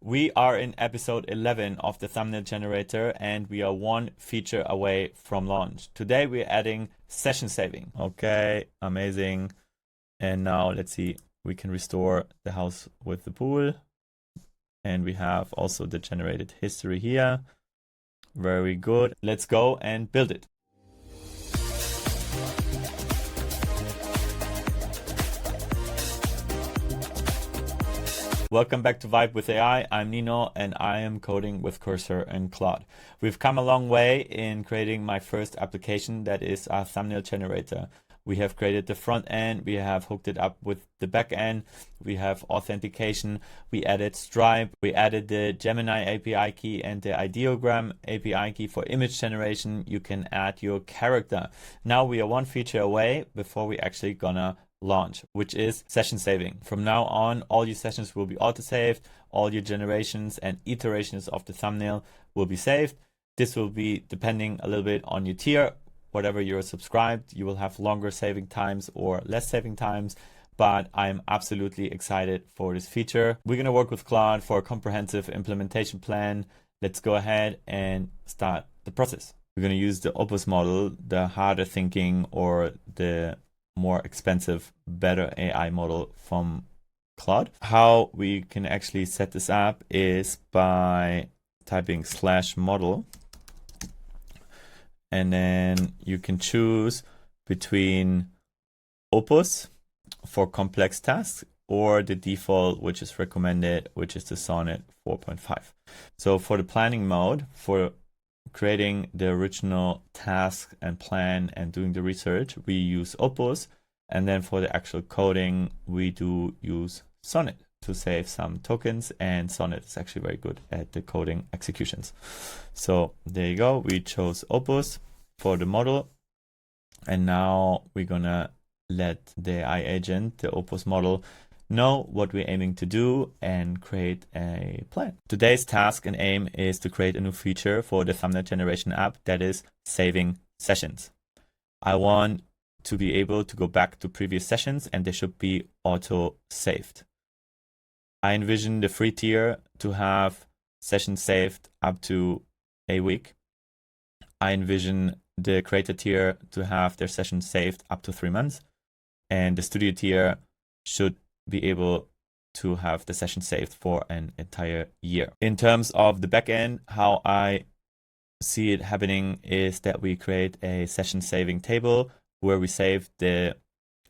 We are in episode 11 of the thumbnail generator and we are one feature away from launch. Today we're adding session saving. Okay, amazing. And now let's see, we can restore the house with the pool. And we have also the generated history here. Very good. Let's go and build it. Welcome back to Vibe with AI. I'm Nino and I am coding with Cursor and Claude. We've come a long way in creating my first application that is our thumbnail generator. We have created the front end, we have hooked it up with the back end, we have authentication, we added Stripe, we added the Gemini API key and the ideogram API key for image generation. You can add your character. Now we are one feature away before we actually gonna launch, which is session saving. From now on, all your sessions will be auto-saved, all your generations and iterations of the thumbnail will be saved. This will be depending a little bit on your tier. Whatever you're subscribed, you will have longer saving times or less saving times, but I'm absolutely excited for this feature. We're gonna work with Claude for a comprehensive implementation plan. Let's go ahead and start the process. We're gonna use the Opus model, the harder thinking or the more expensive, better AI model from Claude. How we can actually set this up is by typing /model. And then you can choose between Opus for complex tasks or the default, which is recommended, which is the Sonnet 4.5. So for the planning mode, for creating the original task and plan and doing the research, we use Opus. And then for the actual coding, we do use Sonnet to save some tokens. And Sonnet is actually very good at the coding executions. So there you go. We chose Opus for the model. And now we're gonna let the AI agent, the Opus model, know what we're aiming to do and create a plan. Today's task and aim is to create a new feature for the thumbnail generation app that is saving sessions. I want to be able to go back to previous sessions and they should be auto saved. I envision the free tier to have sessions saved up to a week. I envision the creator tier to have their sessions saved up to 3 months. And the studio tier should be able to have the session saved for an entire year. In terms of the backend, how I see it happening is that we create a session saving table where we save the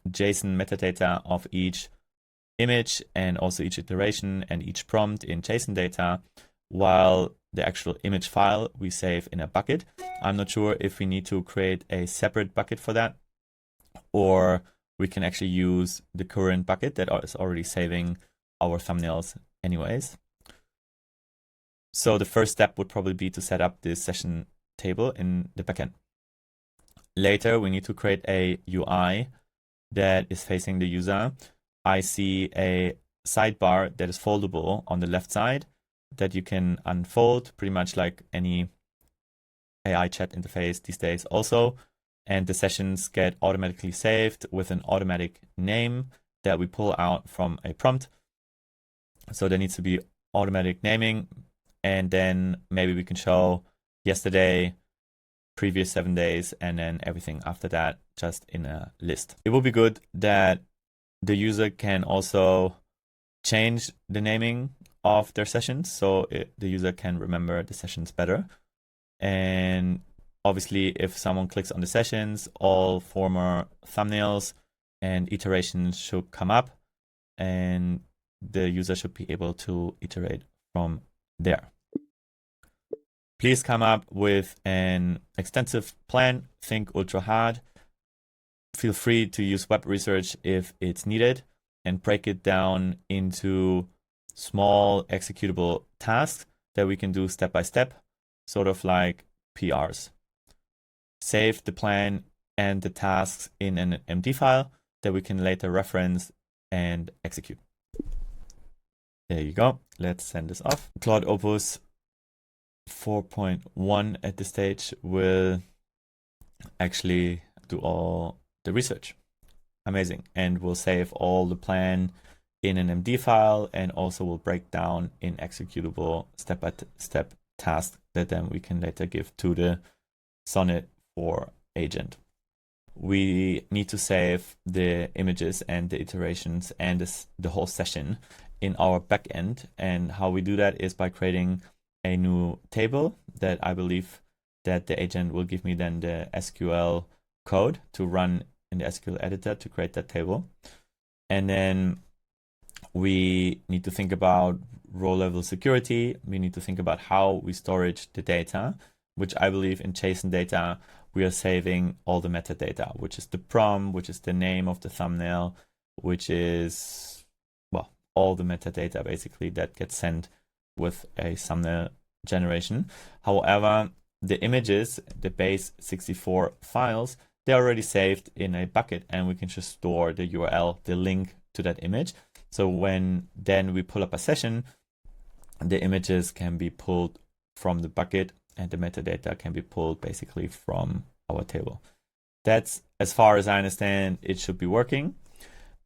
JSON metadata of each image and also each iteration and each prompt in JSON data, while the actual image file we save in a bucket. I'm not sure if we need to create a separate bucket for that, or we can actually use the current bucket that is already saving our thumbnails anyways. So the first step would probably be to set up this session table in the backend. Later, we need to create a UI that is facing the user. I see a sidebar that is foldable on the left side that you can unfold, pretty much like any AI chat interface these days also. And the sessions get automatically saved with an automatic name that we pull out from a prompt. So there needs to be automatic naming. And then maybe we can show yesterday, previous 7 days, and then everything after that just in a list. It will be good that the user can also change the naming of their sessions so the user can remember the sessions better. And obviously, if someone clicks on the sessions, all former thumbnails and iterations should come up and the user should be able to iterate from there. Please come up with an extensive plan, think ultra hard. Feel free to use web research if it's needed and break it down into small executable tasks that we can do step by step, sort of like PRs. Save the plan and the tasks in an MD file that we can later reference and execute. There you go. Let's send this off. Claude Opus 4.1 at this stage will actually do all the research. Amazing. And we'll save all the plan in an MD file, and also will break down in executable step-by-step tasks that then we can later give to the Sonnet 4 agent. We need to save the images and the iterations and the whole session in our backend. And how we do that is by creating a new table that I believe that the agent will give me then the SQL code to run in the SQL editor to create that table. And then we need to think about row level security. We need to think about how we storage the data, which I believe in JSON data, we are saving all the metadata, which is the prompt, which is the name of the thumbnail, which is, well, all the metadata basically that gets sent with a thumbnail generation. However, the images, the base 64 files, they're already saved in a bucket, and we can just store the URL, the link to that image. So when then we pull up a session, the images can be pulled from the bucket and the metadata can be pulled basically from our table. That's, as far as I understand, it should be working.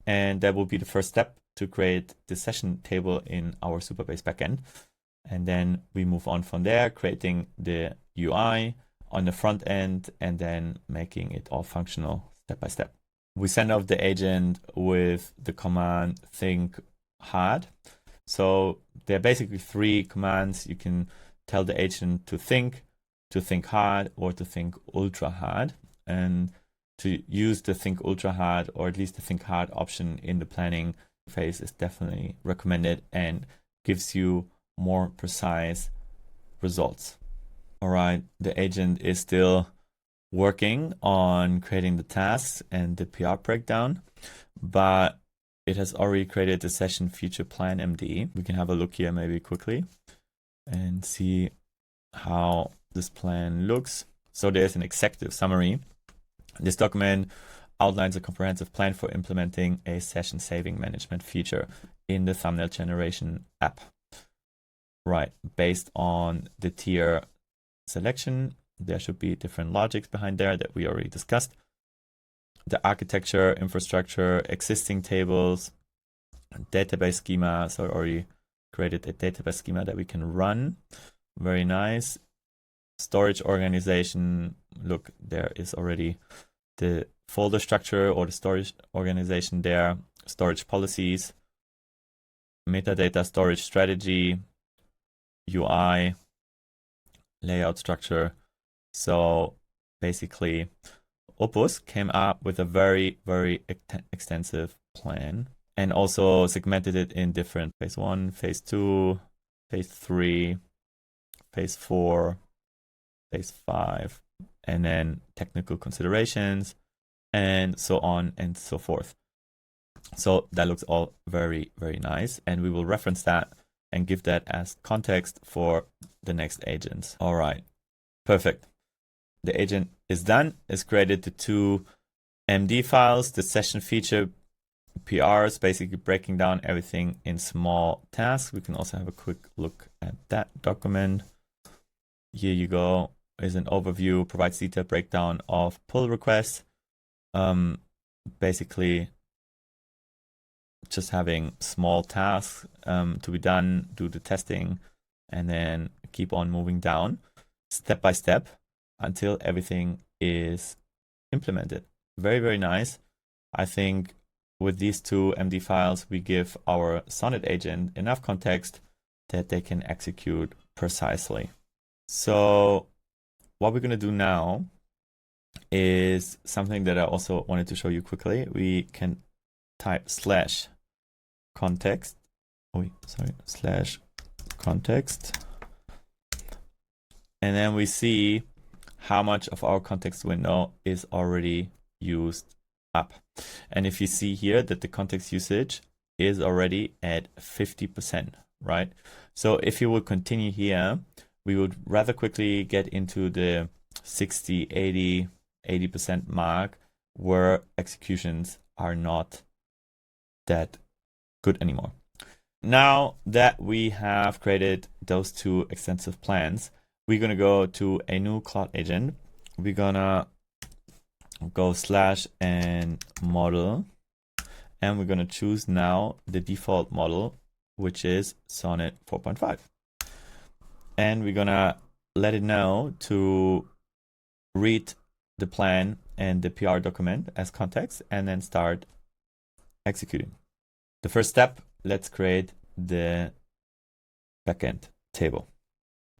And that will be the first step to create the session table in our Supabase backend. And then we move on from there, creating the UI on the front end and then making it all functional step by step. We send off the agent with the command think hard. So there are basically 3 commands. You can tell the agent to think hard, or to think ultra hard. And to use the think ultra hard, or at least the think hard option in the planning phase, is definitely recommended and gives you more precise results. All right, the agent is still working on creating the tasks and the PR breakdown, but it has already created the session feature plan MD. We can have a look here maybe quickly and see how this plan looks. So there's an executive summary. This document outlines a comprehensive plan for implementing a session saving management feature in the thumbnail generation app. Right, based on the tier selection, there should be different logics behind there that we already discussed. The architecture, infrastructure, existing tables, database schema. So I already created a database schema that we can run. Very nice. Storage organization. Look, there is already the folder structure or the storage organization there. Storage policies, metadata storage strategy, UI, layout structure. So basically, Opus came up with a very, very extensive plan and also segmented it in different phase 1, phase 2, phase 3, phase 4, phase 5, and then technical considerations, and so on and so forth. So that looks all very, very nice. And we will reference that and give that as context for the next agents. All right, perfect. The agent is done. It's created the 2 MD files, the session feature PRs, basically breaking down everything in small tasks. We can also have a quick look at that document. Here you go. Is an overview, provides detailed breakdown of pull requests. Basically, just having small tasks to be done, do the testing, and then keep on moving down step by step until everything is implemented. Very, very nice. I think with these 2 MD files, we give our Sonnet agent enough context that they can execute precisely. So what we're going to do now is something that I also wanted to show you quickly. We can type /context. /context. And then we see how much of our context window is already used up. And if you see here that the context usage is already at 50%, right? So if you would continue here, we would rather quickly get into the 60, 80% mark where executions are not that good anymore. Now that we have created those 2 extensive plans, we're going to go to a new Claude agent. We're going to go /and model, And we're going to choose now the default model, which is Sonnet 4.5. And we're going to let it know to read the plan and the PR document as context and then start executing. The first step, let's create the backend table.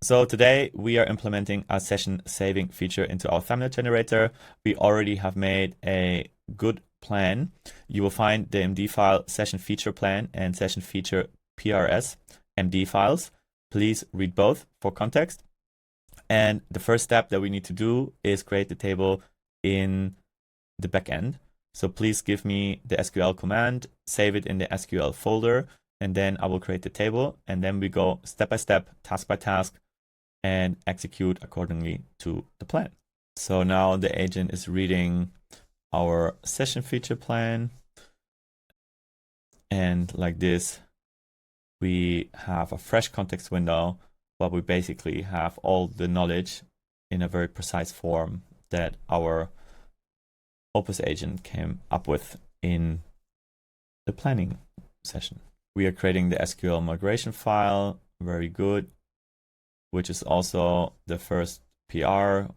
So today we are implementing a session saving feature into our thumbnail generator. We already have made a good plan. You will find the MD file session feature plan and session feature PRS MD files. Please read both for context. And the first step that we need to do is create the table in the backend. So please give me the SQL command, save it in the SQL folder, and then I will create the table. And then we go step by step, task by task, and execute accordingly to the plan. So now the agent is reading our session feature plan. And like this, we have a fresh context window, but we basically have all the knowledge in a very precise form that our Opus agent came up with in the planning session. We are creating the SQL migration file, very good, which is also the first PR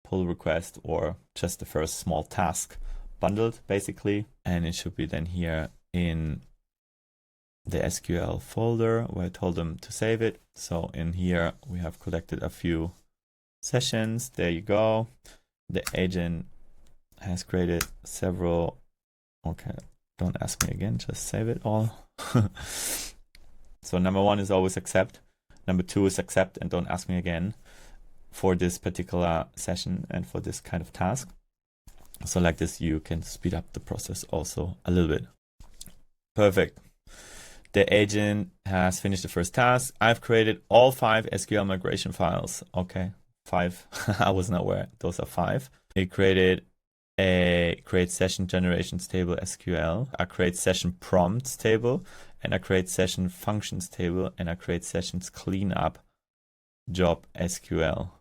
pull request or just the first small task bundled basically. And it should be then here in the SQL folder where I told them to save it. So in here we have collected a few sessions. There you go. The agent has created several. Okay, don't ask me again, just save it all. So number one is always accept. Number two is accept and don't ask me again for this particular session and for this kind of task. So like this, you can speed up the process also a little bit. Perfect. The agent has finished the first task. I've created all 5 SQL migration files. Okay, 5. I wasn't aware. Those are 5. It created a create session generations table SQL, a create session prompts table, and a create session functions table, and a create sessions cleanup job SQL.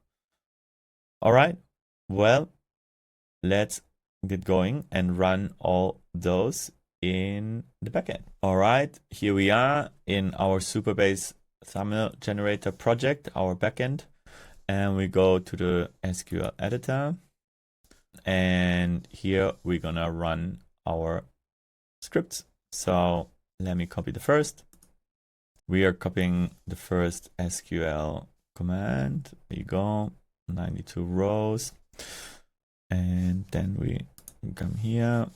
All right, well, let's get going and run all those in the backend. All right, here we are in our Supabase thumbnail generator project, our backend, and we go to the SQL editor. And here we're gonna run our scripts. So let me copy the first. We are copying the first SQL command. There you go, 92 rows. And then we come here.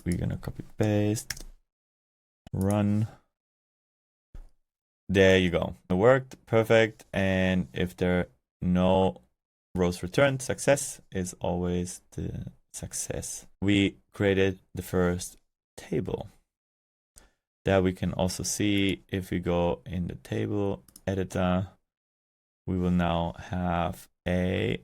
We're gonna copy paste, run. There you go. It worked, perfect. And if there are no rows returned, success is always the success. We created the first table. There we can also see if we go in the table editor, we will now have a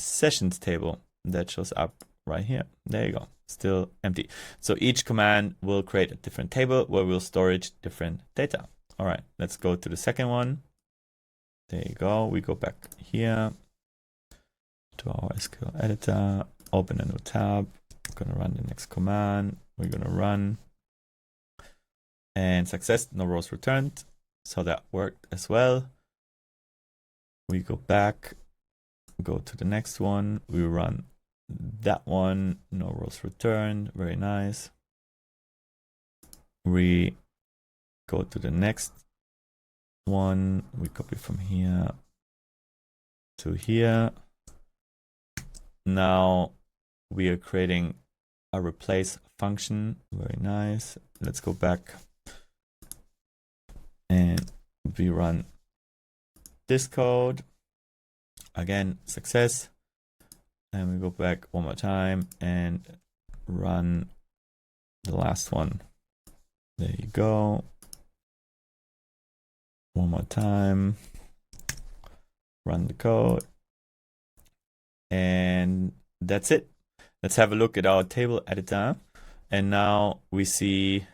sessions table that shows up right here. There you go, still empty. So each command will create a different table where we'll storage different data. All right, let's go to the second one. There you go. We go back here to our SQL editor, open a new tab. We're going to run the next command. We're going to run. And success, no rows returned. So that worked as well. We go back, go to the next one. We run that one, no rows returned. Very nice. We go to the next one, we copy from here to here. Now we are creating a replace function. Very nice. Let's go back and we run this code. Again, success. And we go back one more time and run the last one. There you go. One more time, run the code, and that's it. Let's have a look at our table editor. And now we see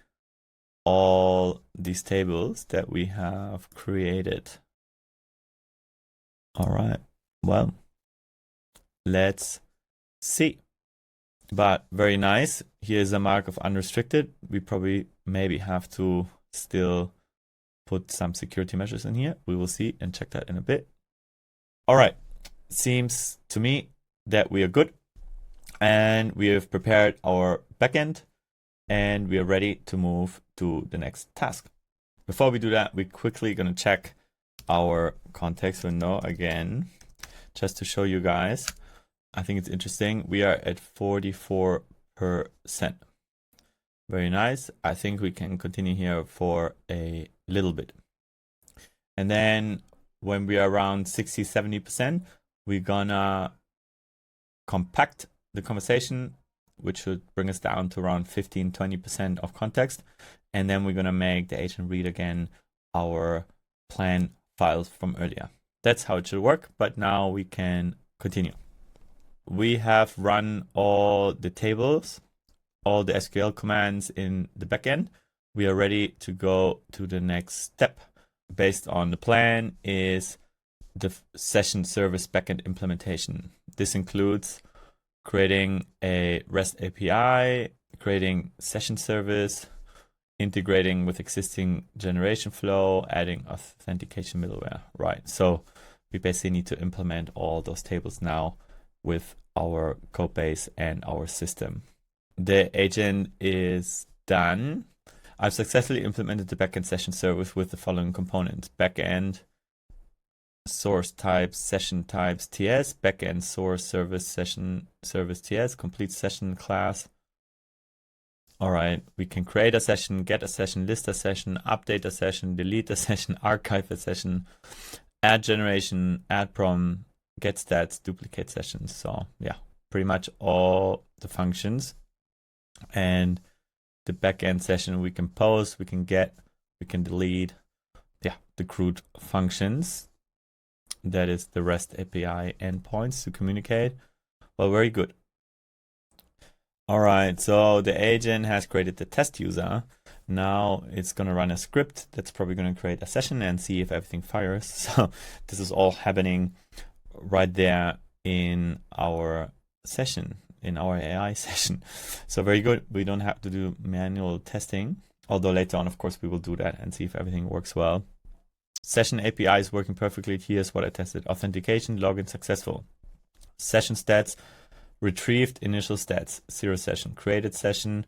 all these tables that we have created. All right, well, let's see. but very nice. Here's a mark of unrestricted. We probably maybe have to still put some security measures in here. We will see and check that in a bit. All right, seems to me that we are good, and we have prepared our backend, and we are ready to move to the next task. Before we do that, we're quickly going to check our context window again, just to show you guys. I think it's interesting. We are at 44%. Very nice. I think we can continue here for a little bit. And then when we are around 60-70%, we're gonna compact the conversation, which should bring us down to around 15-20% of context. And then we're gonna make the agent read again our plan files from earlier. That's how it should work, but now we can continue. We have run all the tables, all the SQL commands in the backend. We are ready to go to the next step. Based on the plan is the session service backend implementation. This includes creating a REST API, creating session service, integrating with existing generation flow, adding authentication middleware, right? So we basically need to implement all those tables now with our code base and our system. The agent is done. I've successfully implemented the backend session service with the following components: backend source types, session types, TS, backend source service, session service, TS, complete session class. All right, we can create a session, get a session, list a session, update a session, delete a session, archive a session, add generation, add prompt, get stats, duplicate sessions. So yeah, pretty much all the functions. And the backend session we can post, we can get, we can delete. Yeah, the CRUD functions. That is the REST API endpoints to communicate. Well, very good. All right, so the agent has created the test user. Now it's going to run a script that's probably going to create a session and see if everything fires. So this is all happening right there in our session, in our AI session. So very good. We don't have to do manual testing, although later on, of course, we will do that and see if everything works well. Session API is working perfectly. Here's what I tested. Authentication, login successful. Session stats, retrieved initial stats, 0 session. Created session,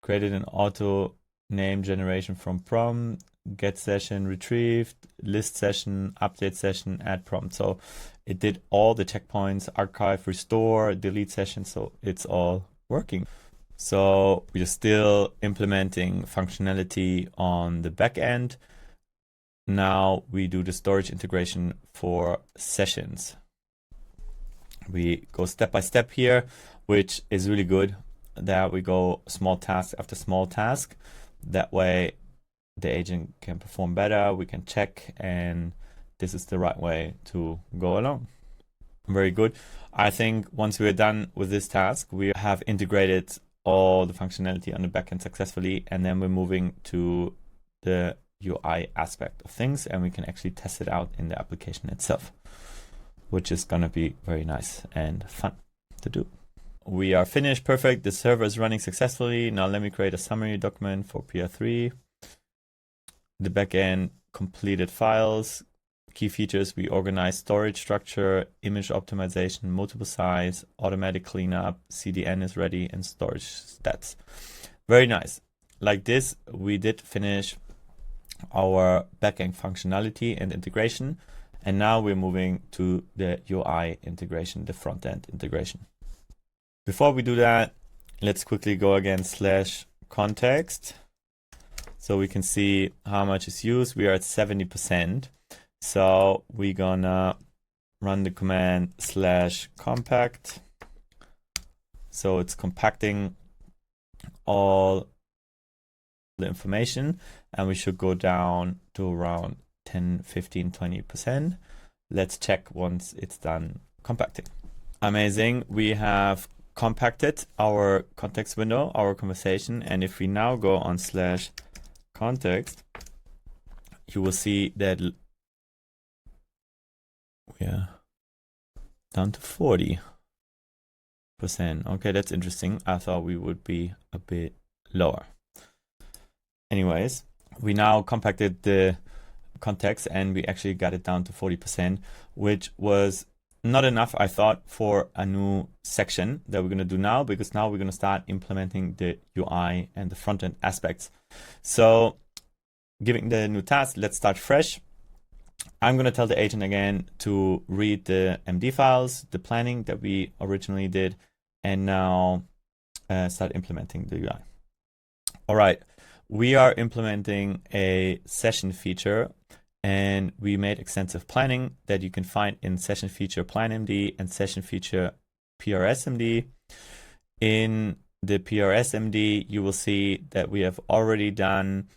created an auto name generation from prompt, get session, retrieved, list session, update session, add prompt. So it did all the checkpoints, archive, restore, delete session. So it's all working. So we're still implementing functionality on the back end. Now we do the storage integration for sessions. We go step by step here, which is really good that we go small task after small task. That way the agent can perform better, we can check, and this is the right way to go along. Very good. I think once we're done with this task, we have integrated all the functionality on the backend successfully, and then we're moving to the UI aspect of things, and we can actually test it out in the application itself, which is gonna be very nice and fun to do. We are finished, perfect. The server is running successfully. Now let me create a summary document for PR3. The backend completed files, key features, we organize storage structure, image optimization, multiple size, automatic cleanup, CDN is ready, and storage stats. Very nice. Like this, we did finish our backend functionality and integration. And now we're moving to the UI integration, the front-end integration. Before we do that, let's quickly go again /context. So we can see how much is used. We are at 70%. So we're gonna run the command /compact. So it's compacting all the information, and we should go down to around 10, 15, 20%. Let's check once it's done compacting. Amazing. We have compacted our context window, our conversation. And if we now go on /context, you will see that we are down to 40%. Okay, that's interesting. I thought we would be a bit lower. Anyways, we now compacted the context and we actually got it down to 40%, which was not enough, I thought, for a new section that we're going to do now, because now we're going to start implementing the UI and the front-end aspects. So giving the new task, let's start fresh. I'm going to tell the agent again to read the MD files, the planning that we originally did, and now start implementing the UI. All right, we are implementing a session feature, and we made extensive planning that you can find in session feature plan MD and session feature PRS MD. In the PRS MD, you will see that we have already done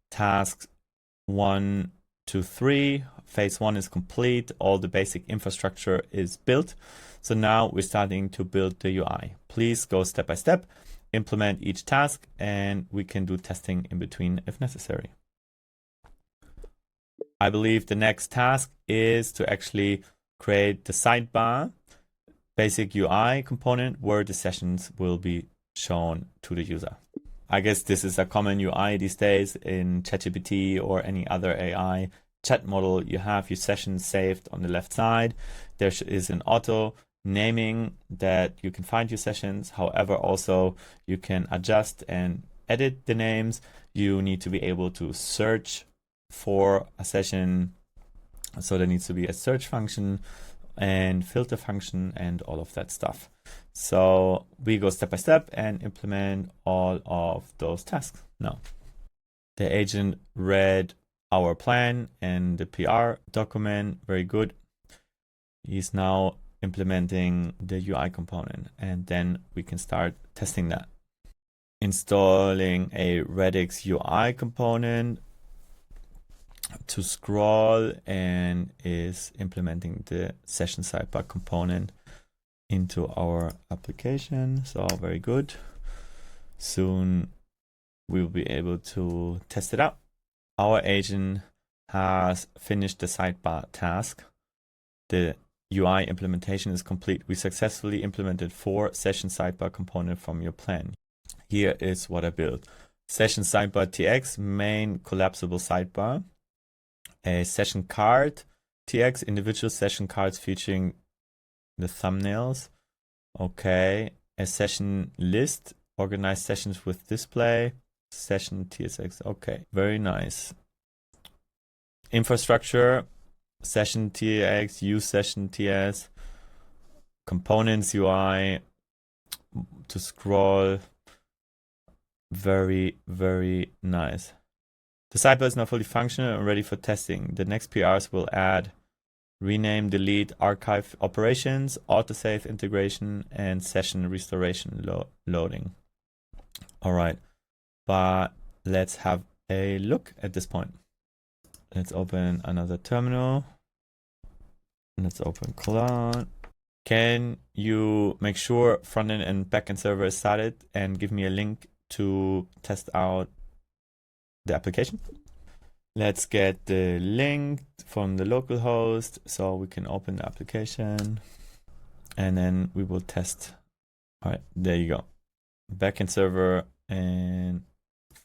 tasks 1 to 3. Phase 1 is complete. All the basic infrastructure is built. So now we're starting to build the UI. Please go step by step, implement each task, and we can do testing in between if necessary. I believe the next task is to actually create the sidebar basic UI component where the sessions will be shown to the user. I guess this is a common UI these days in ChatGPT or any other AI chat model. You have your sessions saved on the left side. There is an auto naming that you can find your sessions. However, also you can adjust and edit the names. You need to be able to search for a session. So there needs to be a search function and filter function and all of that stuff. So we go step by step and implement all of those tasks now. The agent read our plan and the PR document. Very good. He's now implementing the UI component, and then we can start testing that. Installing a Redux UI component to scroll, and is implementing the session sidebar component into our application. So very good. Soon we'll be able to test it out. Our agent has finished the sidebar task. The UI implementation is complete. We successfully implemented 4 session sidebar components from your plan. Here is what I built. Session sidebar TX, main collapsible sidebar. A session card TX, individual session cards featuring the thumbnails. Okay. A session list, organized sessions with display. Session TSX. Okay, very nice. Infrastructure, session TX, use session TS, components UI to scroll. Very, very nice. The sidebar is now fully functional and ready for testing. The next PRs will add rename, delete, archive operations, autosave integration, and session restoration loading. All right. But let's have a look at this point. Let's open another terminal. Let's open Claude. Can you make sure frontend and backend server is started and give me a link to test out the application? Let's get the link from the local host so we can open the application, and then we will test. All right, there you go. Backend server and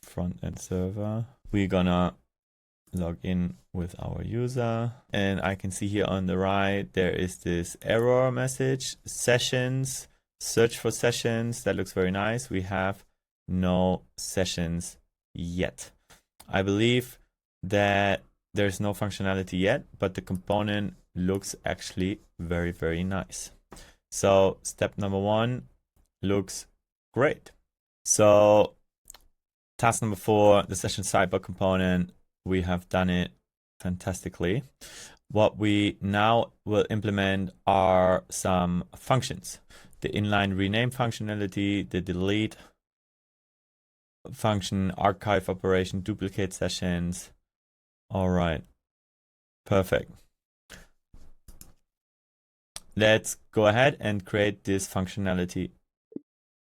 front-end server. We're gonna log in with our user, and I can see here on the right there is this error message, sessions, search for sessions. That looks very nice. We have no sessions yet. I believe that there's no functionality yet, but the component looks actually very, very nice. So step number 1 looks great. So task number 4, the session sidebar component, we have done it fantastically. What we now will implement are some functions. The inline rename functionality, the delete function, archive operation, duplicate sessions. All right, perfect. Let's go ahead and create this functionality.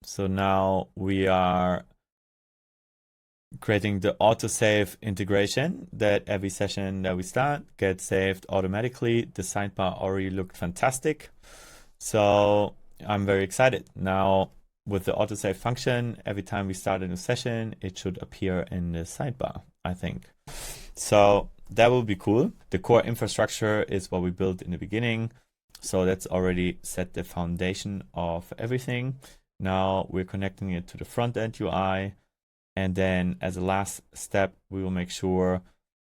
So now we are creating the autosave integration that every session that we start gets saved automatically. The sidebar already looked fantastic. So I'm very excited. Now, with the autosave function, every time we start a new session, it should appear in the sidebar, I think. So that will be cool. The core infrastructure is what we built in the beginning. So that's already set the foundation of everything. Now we're connecting it to the front end UI. And then as a last step, we will make sure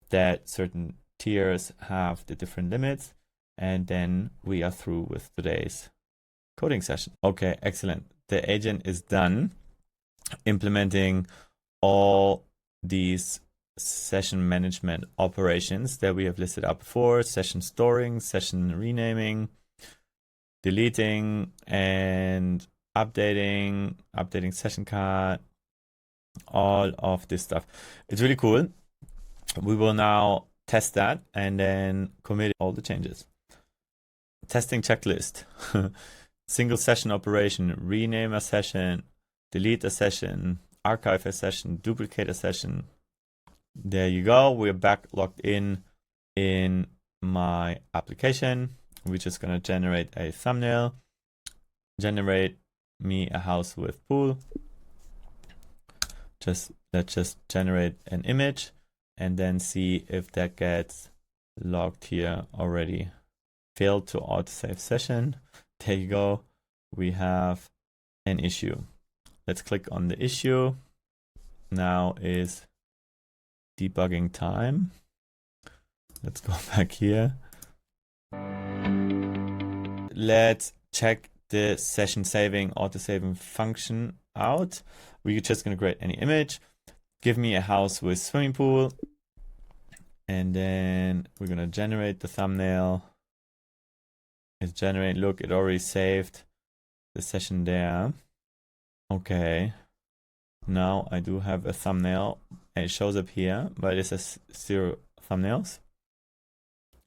that certain tiers have the different limits. And then we are through with today's coding session. Okay, excellent. The agent is done implementing all these session management operations that we have listed out before: session storing, session renaming, deleting, and updating session card, all of this stuff. It's really cool. We will now test that and then commit all the changes. Testing checklist. Single session operation: rename a session, delete a session, archive a session, duplicate a session. There you go. We're back logged in my application. We're just going to generate a thumbnail, generate me a house with pool. Let's just generate an image and then see if that gets logged here already. Failed to autosave session. There you go. We have an issue. Let's click on the issue. Now is debugging time. Let's go back here. Let's check the session saving autosaving function out. We're just going to create any image. Give me a house with swimming pool. And then we're going to generate the thumbnail. It's generating. Look, it already saved the session there. Okay. Now I do have a thumbnail. And it shows up here, but it says 0 thumbnails.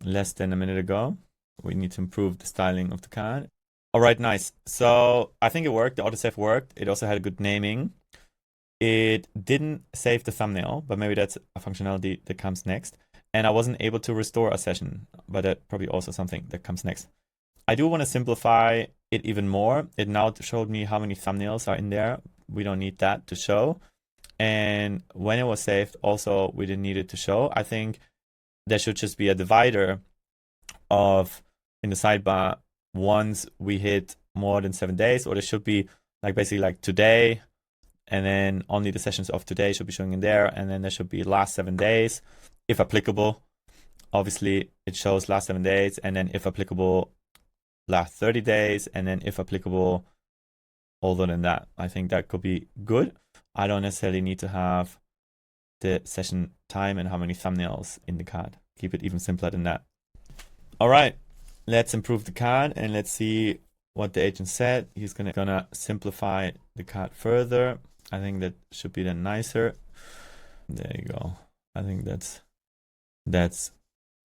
Less than a minute ago. We need to improve the styling of the card. All right, nice. So I think it worked. The autosave worked. It also had a good naming. It didn't save the thumbnail, but maybe that's a functionality that comes next. And I wasn't able to restore a session, but that's probably also something that comes next. I do want to simplify it even more. It now showed me how many thumbnails are in there. We don't need that to show. And when it was saved, also, we didn't need it to show. I think there should just be a divider of, in the sidebar, once we hit more than 7 days, or there should be like basically like today, and then only the sessions of today should be showing in there. And then there should be last 7 days, if applicable. Obviously, it shows last 7 days, and then if applicable, last 30 days, and then if applicable, older than that. I think that could be good. I don't necessarily need to have the session time and how many thumbnails in the card. Keep it even simpler than that. All right, let's improve the card and let's see what the agent said. He's gonna simplify the card further. I think that should be then nicer. There you go. I think that's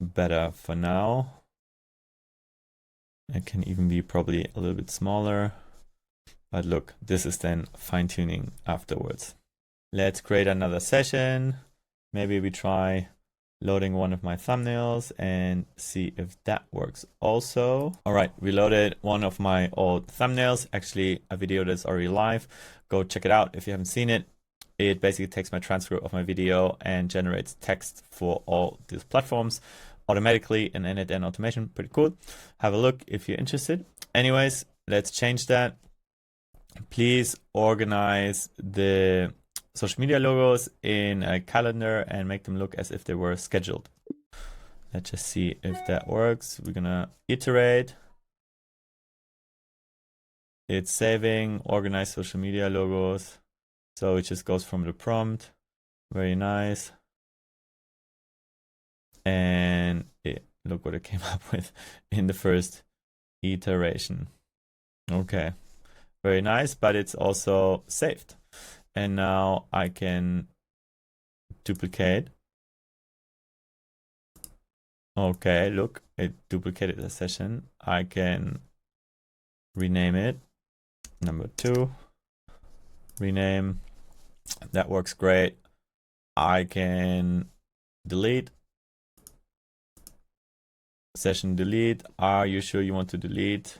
better for now. It can even be probably a little bit smaller. But look, this is then fine-tuning afterwards. Let's create another session. Maybe we try loading one of my thumbnails and see if that works also. All right, we loaded one of my old thumbnails, actually a video that's already live. Go check it out if you haven't seen it. It basically takes my transcript of my video and generates text for all these platforms automatically in end-to-end automation. Pretty cool. Have a look if you're interested. Anyways, let's change that. Please organize the social media logos in a calendar and make them look as if they were scheduled. Let's just see if that works. We're gonna iterate. It's saving, organize social media logos. So it just goes from the prompt. Very nice. And look what it came up with in the first iteration. Okay. Very nice, but it's also saved. And now I can duplicate. Okay, look, it duplicated the session. I can rename it. Number 2. Rename. That works great. I can delete. Session delete. Are you sure you want to delete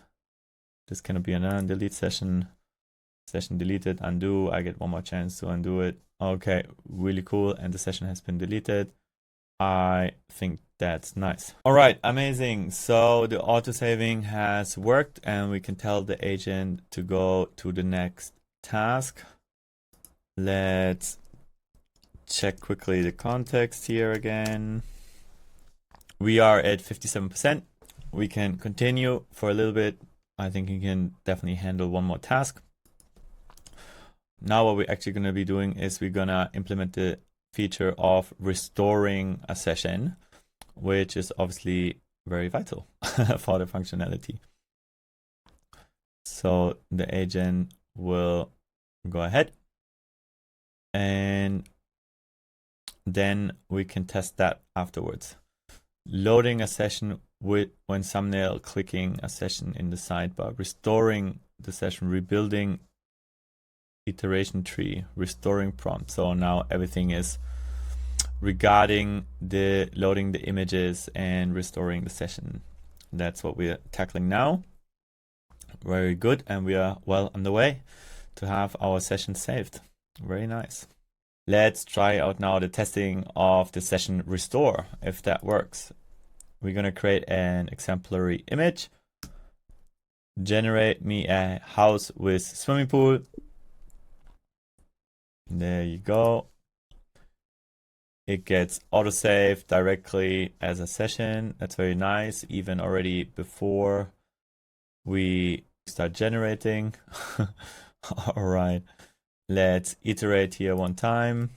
This cannot be undone. Delete session. Session deleted. Undo. I get one more chance to undo it. Okay, really cool. And the session has been deleted. I think that's nice. All right, amazing. So the auto-saving has worked, and we can tell the agent to go to the next task. Let's check quickly the context here again. We are at 57%. We can continue for a little bit. I think you can definitely handle one more task. Now what we're actually going to be doing is we're going to implement the feature of restoring a session, which is obviously very vital for the functionality. So the agent will go ahead, and then we can test that afterwards. Loading a session with when thumbnail clicking a session in the sidebar, restoring the session, rebuilding iteration tree, restoring prompt. So now everything is regarding the loading the images and restoring the session. That's what we're tackling now. Very good, and we are well on the way to have our session saved. Very nice. Let's try out now the testing of the session restore, if that works. We're going to create an exemplary image. Generate me a house with swimming pool. There you go. It gets autosaved directly as a session. That's very nice, even already before we start generating. All right, let's iterate here one time.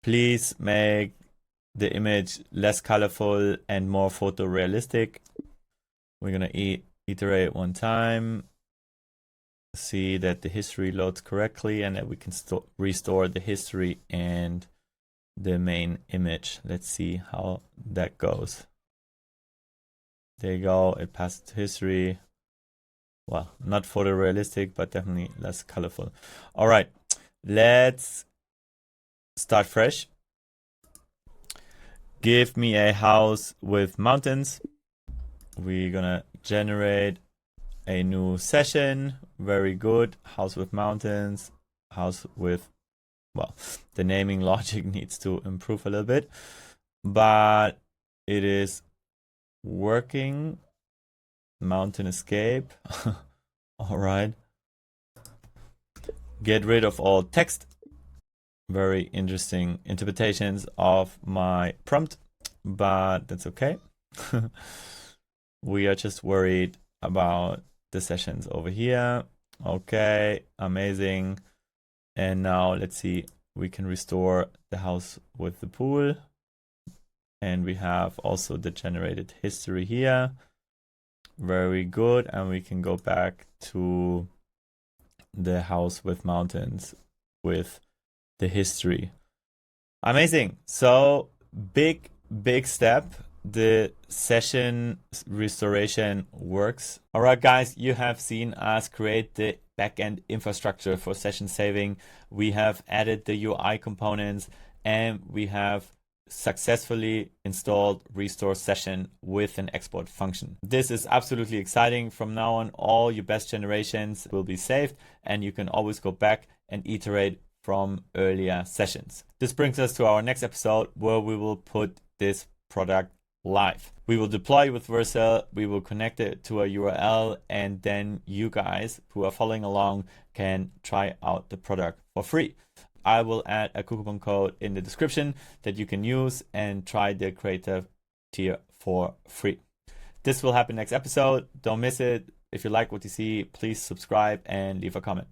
Please make the image less colorful and more photorealistic. We're gonna iterate one time. See that the history loads correctly and that we can restore the history and the main image. Let's see how that goes. There you go, it passed to history. Well, not photorealistic, but definitely less colorful. All right, let's start fresh. Give me a house with mountains. We're gonna generate a new session. Very good. House with mountains. House with, well, the naming logic needs to improve a little bit, but it is working. Mountain escape. All right. Get rid of all text. Very interesting interpretations of my prompt, but that's okay. We are just worried about the sessions over here. Okay, amazing. And now let's see, we can restore the house with the pool. And we have also the generated history here. Very good. And we can go back to the house with mountains with the history. Amazing. So big step. The session restoration works. All right, guys, you have seen us create the backend infrastructure for session saving. We have added the UI components, and we have successfully installed restore session with an export function. This is absolutely exciting. From now on, all your best generations will be saved, and you can always go back and iterate from earlier sessions. This brings us to our next episode, where we will put this product live. We will deploy with Vercel, we will connect it to a URL, and then you guys who are following along can try out the product for free. I will add a coupon code in the description that you can use and try the creative tier for free. This will happen next episode. Don't miss it. If you like what you see, please subscribe and leave a comment.